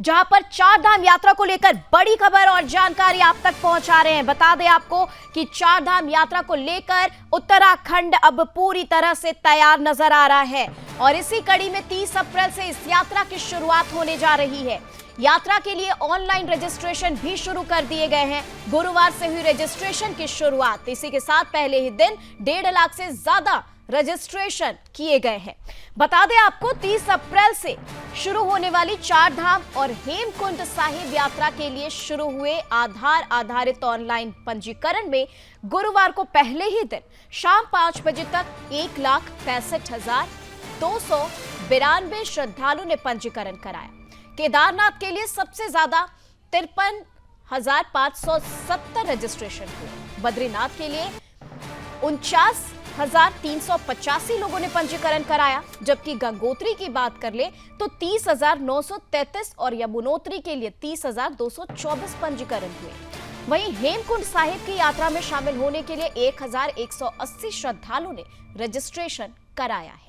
जहां पर चार धाम यात्रा को लेकर बड़ी खबर और जानकारी आप तक पहुंचा रहे हैं। बता दें आपको कि चार धाम यात्रा को लेकर उत्तराखंड अब पूरी तरह से तैयार नजर आ रहा है और इसी कड़ी में 30 अप्रैल से इस यात्रा की शुरुआत होने जा रही है। यात्रा के लिए ऑनलाइन रजिस्ट्रेशन भी शुरू कर दिए गए हैं। गुरुवार से हुई रजिस्ट्रेशन की शुरुआत। इसी के साथ पहले ही दिन 1.5 लाख से ज्यादा रजिस्ट्रेशन किए गए हैं। बता दें आपको 30 अप्रैल से शुरू होने वाली चार धाम और हेमकुंड साहिब यात्रा के लिए शुरू हुए आधार आधारित ऑनलाइन पंजीकरण में गुरुवार को पहले ही दिन शाम 5 बजे तक 1,65,292 श्रद्धालुओं ने पंजीकरण कराया। केदारनाथ के लिए सबसे ज्यादा 53,570 रजिस्ट्रेशन हुए। बद्रीनाथ के लिए 49,385 लोगों ने पंजीकरण कराया, जबकि गंगोत्री की बात कर ले तो 30,933 और यमुनोत्री के लिए 30,224 पंजीकरण हुए। वहीं हेमकुंड साहिब की यात्रा में शामिल होने के लिए 1,180 श्रद्धालुओं ने रजिस्ट्रेशन कराया है।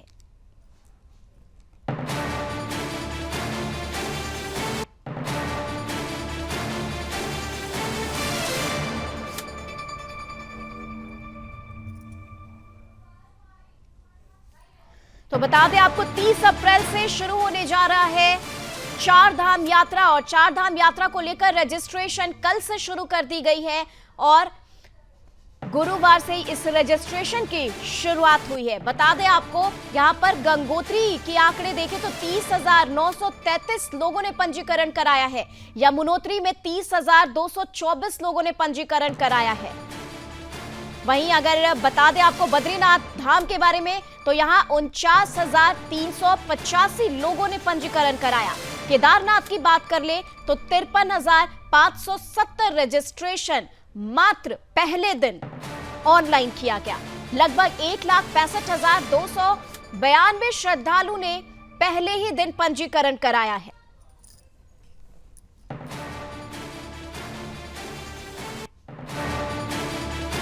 तो बता दें आपको 30 अप्रैल से शुरू होने जा रहा है चार धाम यात्रा और चार धाम यात्रा को लेकर रजिस्ट्रेशन कल से शुरू कर दी गई है और गुरुवार से इस रजिस्ट्रेशन की शुरुआत हुई है। बता दें आपको यहां पर गंगोत्री के आंकड़े देखें तो 30,933 लोगों ने पंजीकरण कराया है। यमुनोत्री में 30,224 लोगों ने पंजीकरण कराया है। वहीं अगर बता दें आपको बद्रीनाथ धाम के बारे में तो यहां 49,385 लोगों ने पंजीकरण कराया। केदारनाथ की बात कर ले तो 53,570 रजिस्ट्रेशन मात्र पहले दिन ऑनलाइन किया गया। लगभग 1,65,292 श्रद्धालु ने पहले ही दिन पंजीकरण कराया है।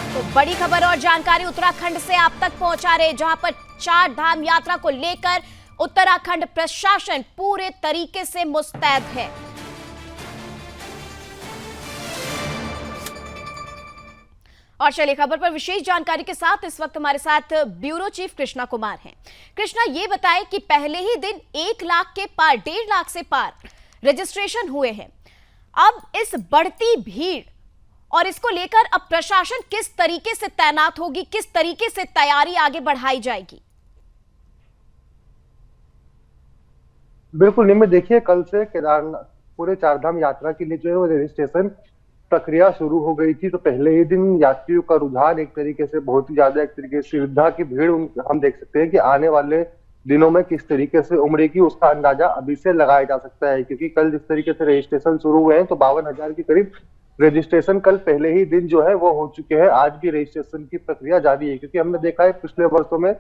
तो बड़ी खबर और जानकारी उत्तराखंड से आप तक पहुंचा रहे, जहां पर चार धाम यात्रा को लेकर उत्तराखंड प्रशासन पूरे तरीके से मुस्तैद है। और चलिए खबर पर विशेष जानकारी के साथ इस वक्त हमारे साथ ब्यूरो चीफ कृष्णा कुमार हैं। कृष्णा, ये बताएं कि पहले ही दिन 1 लाख के पार, 1.5 लाख से पार रजिस्ट्रेशन हुए हैं। अब इस बढ़ती भीड़ और इसको लेकर अब प्रशासन किस तरीके से तैनात होगी, किस तरीके से तैयारी आगे बढ़ाई जाएगी? बिल्कुल निमित, देखिए कल से केदारनाथ पूरे चारधाम यात्रा के लिए जो है वो रजिस्ट्रेशन प्रक्रिया शुरू हो गई थी। तो पहले ही दिन यात्रियों का रुझान एक तरीके से बहुत ही ज्यादा, एक तरीके से श्रद्धा की भीड़ हम देख सकते हैं कि आने वाले दिनों में किस तरीके से उमड़ेगी उसका अंदाजा अभी से लगाया जा सकता है। क्योंकि कल जिस तरीके से रजिस्ट्रेशन शुरू हुए हैं तो 52,000 के करीब रजिस्ट्रेशन कल पहले ही दिन जो है वो हो चुके हैं। आज भी रजिस्ट्रेशन की प्रक्रिया जारी है, क्योंकि हमने देखा है पिछले वर्षों में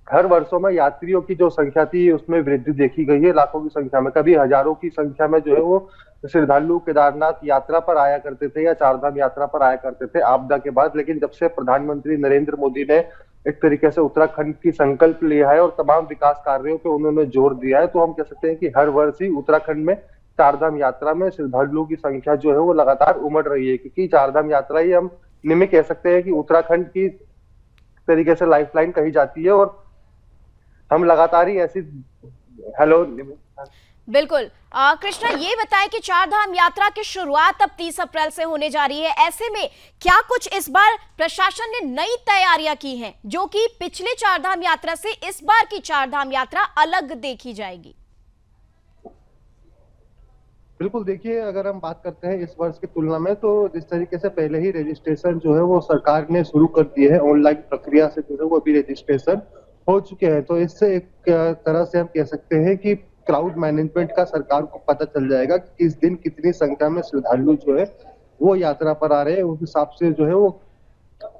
हर वर्षों में यात्रियों की जो संख्या थी उसमें वृद्धि देखी गई है। लाखों की संख्या में, कभी हजारों की संख्या में जो है वो श्रद्धालु केदारनाथ यात्रा पर आया करते थे या चारधाम यात्रा पर आया करते थे आपदा के बाद। लेकिन जब से प्रधानमंत्री नरेंद्र मोदी ने एक तरीके से उत्तराखंड की संकल्प लिया है और तमाम विकास कार्यों पे उन्होंने जोर दिया है, तो हम कह सकते हैं कि हर वर्ष ही उत्तराखंड में चारधाम यात्रा में श्रद्धालुओं की संख्या जो है वो लगातार उमड़ रही है। क्योंकि चारधाम यात्रा ही हम निमित्त कह सकते हैं कि उत्तराखंड की तरीके से लाइफलाइन कही जाती है और हम लगातार ही ऐसी बिल्कुल। कृष्णा, ये बताएं कि चार धाम यात्रा की शुरुआत अब 30 अप्रैल से होने जा रही है। ऐसे में क्या कुछ इस बार प्रशासन ने नई तैयारियां की हैं, जो कि पिछले चार धाम यात्रा से इस बार की चार धाम यात्रा अलग देखी जाएगी? बिल्कुल, देखिए अगर हम बात करते हैं इस वर्ष की तुलना में, तो जिस तरीके से पहले ही रजिस्ट्रेशन जो है वो सरकार ने शुरू कर दिए है, ऑनलाइन प्रक्रिया से जो है वो अभी रजिस्ट्रेशन हो चुके हैं। तो इससे एक तरह से हम कह सकते हैं कि क्राउड मैनेजमेंट का सरकार को पता चल जाएगा कि किस दिन कितनी संख्या में श्रद्धालु जो है वो यात्रा पर आ रहे हैं। उस हिसाब से जो है वो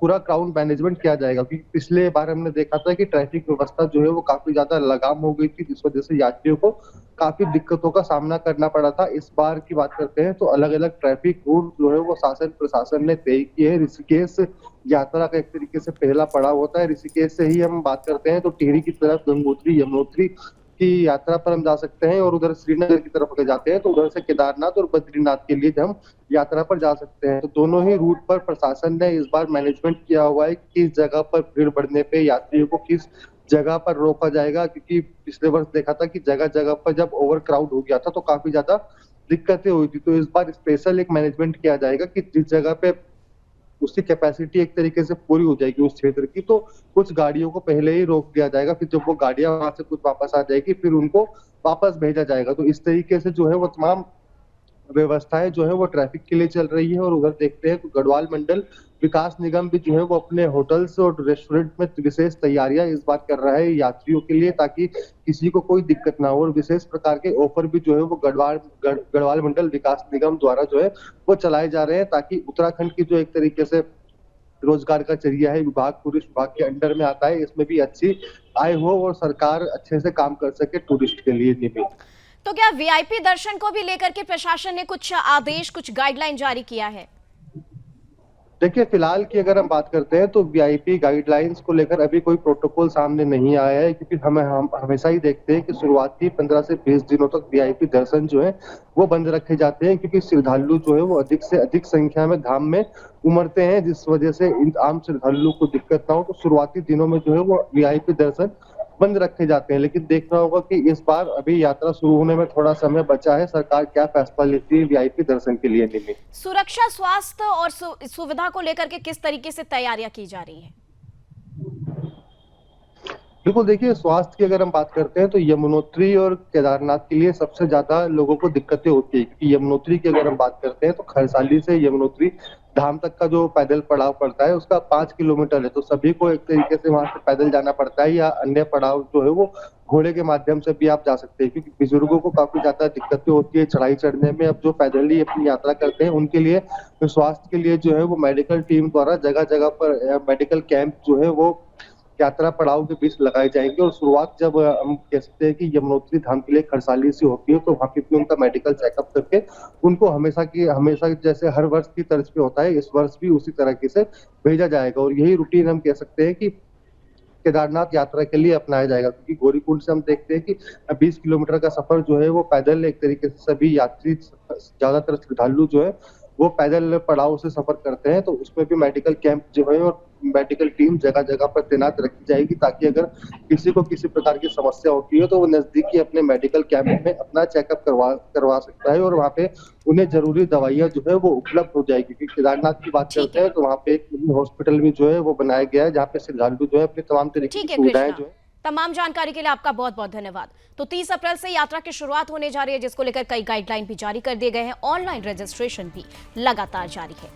पूरा क्राउड मैनेजमेंट किया जाएगा। क्योंकि पिछले बार हमने देखा था कि ट्रैफिक व्यवस्था जो है वो काफी ज्यादा लगाम हो गई थी, जिस वजह से यात्रियों को काफी दिक्कतों का सामना करना पड़ा था। इस बार की बात करते हैं तो अलग अलग ट्रैफिक रूल जो है वो शासन प्रशासन ने तय किए हैं। ऋषिकेश यात्रा का एक तरीके से पहला पड़ाव होता है। ऋषिकेश से ही हम बात करते हैं तो टिहरी की तरफ गंगोत्री, यमुनोत्री की यात्रा पर हम जा सकते हैं और उधर श्रीनगर की तरफ अगर जाते हैं तो उधर से केदारनाथ और बद्रीनाथ के लिए हम यात्रा पर जा सकते हैं। तो दोनों ही रूट पर प्रशासन ने इस बार मैनेजमेंट किया हुआ है कि किस जगह पर भीड़ बढ़ने पे यात्रियों को किस जगह पर रोका जाएगा, क्योंकि पिछले वर्ष देखा था कि जगह जगह पर जब ओवर क्राउड हो गया था तो काफी ज्यादा दिक्कतें हुई थी। तो इस बार स्पेशल एक मैनेजमेंट किया जाएगा कि जिस जगह पे उसकी कैपेसिटी एक तरीके से पूरी हो जाएगी उस क्षेत्र की, तो कुछ गाड़ियों को पहले ही रोक दिया जाएगा। फिर जब वो गाड़ियां वहां से कुछ वापस आ जाएगी फिर उनको वापस भेजा जाएगा। तो इस तरीके से जो है वो तमाम व्यवस्थाएं जो है वो ट्रैफिक के लिए चल रही है। और उधर देखते हैं तो गढ़वाल मंडल विकास निगम भी जो है वो अपने होटल्स और रेस्टोरेंट में विशेष तैयारियां इस बार कर रहा है यात्रियों के लिए, ताकि किसी को कोई दिक्कत ना हो। और विशेष प्रकार के ऑफर भी जो है वो गढ़वाल मंडल विकास निगम द्वारा जो है वो चलाए जा रहे हैं, ताकि उत्तराखंड की जो एक तरीके से रोजगार का जरिया है विभाग, टूरिस्ट विभाग के अंडर में आता है, इसमें भी अच्छी आय हो और सरकार अच्छे से काम कर सके टूरिस्ट के लिए। निमित, तो क्या वीआईपी दर्शन को भी लेकर के प्रशासन ने कुछ आदेश, कुछ गाइडलाइन जारी किया है? देखिए फिलहाल की अगर हम बात करते हैं तो वीआईपी गाइडलाइंस को लेकर अभी कोई प्रोटोकॉल सामने नहीं आया है, क्योंकि हम हमेशा ही देखते हैं कि शुरुआती 15 से 20 दिनों तक वीआईपी दर्शन जो है वो बंद रखे जाते हैं, क्योंकि श्रद्धालु जो है वो अधिक से अधिक संख्या में धाम में उमड़ते हैं, जिस वजह से इन आम श्रद्धालुओं को दिक्कत ना हो। तो शुरुआती दिनों में जो है वो वीआईपी दर्शन बंद रखे जाते हैं। लेकिन देखना होगा कि इस बार अभी यात्रा शुरू होने में थोड़ा समय बचा है, सरकार क्या फैसला लेती है वीआईपी दर्शन के लिए। निमित, सुरक्षा, स्वास्थ्य और सुविधा को लेकर के किस तरीके से तैयारियां की जा रही है? बिल्कुल, देखिए स्वास्थ्य की अगर हम बात करते हैं तो यमुनोत्री और केदारनाथ के लिए सबसे ज्यादा लोगों को दिक्कतें होती है, क्योंकि यमुनोत्री की अगर हम बात करते हैं तो खरसाली से यमुनोत्री धाम तक का जो पैदल पड़ाव पड़ता है उसका 5 किलोमीटर है। तो सभी को एक तरीके से वहां से पैदल जाना पड़ता है, या अन्य पड़ाव जो है वो घोड़े के माध्यम से भी आप जा सकते हैं, क्योंकि बुजुर्गों को काफी ज्यादा दिक्कतें होती है चढ़ाई चढ़ने में। अब जो पैदल ही अपनी यात्रा करते हैं उनके लिए स्वास्थ्य के लिए जो है वो मेडिकल टीम द्वारा जगह जगह पर मेडिकल कैंप जो है वो यात्रा पड़ाव के बीच लगाए जाएंगे। और शुरुआत जब हम कह सकते हैं कि यमुनोत्री धाम के लिए खरसाली से होती है, तो वहां पे भी उनका मेडिकल चेकअप करके उनको हमेशा जैसे हर वर्ष की तर्ज पे होता है, इस वर्ष भी उसी तरीके से भेजा जाएगा। और यही रूटीन हम कह सकते हैं कि केदारनाथ यात्रा के लिए अपनाया जाएगा, क्योंकि गौरीकुंड से हम देखते हैं कि 20 किलोमीटर का सफर जो है वो पैदल एक तरीके से सभी यात्री, ज्यादातर श्रद्धालु जो है वो पैदल पड़ाव से सफर करते हैं। तो उसमें भी मेडिकल कैंप जो है और मेडिकल टीम जगह जगह पर तैनात रखी जाएगी, ताकि अगर किसी को किसी प्रकार की समस्या होती है तो वो नजदीकी अपने मेडिकल कैंप में अपना चेकअप करवा सकता है, और वहाँ पे उन्हें जरूरी दवाइयां जो है वो उपलब्ध हो जाएगी। क्योंकि केदारनाथ की बात करते हैं तो वहाँ पे एक हॉस्पिटल भी जो है वो बनाया गया है, जहाँ पे श्रद्धालु जो है अपनी तमाम तरीके की सुविधाएं जो है। तमाम जानकारी के लिए आपका बहुत बहुत धन्यवाद। तो 30 अप्रैल से यात्रा की शुरुआत होने जा रही है, जिसको लेकर कई गाइडलाइन भी जारी कर दिए गए हैं। ऑनलाइन रजिस्ट्रेशन भी लगातार जारी है।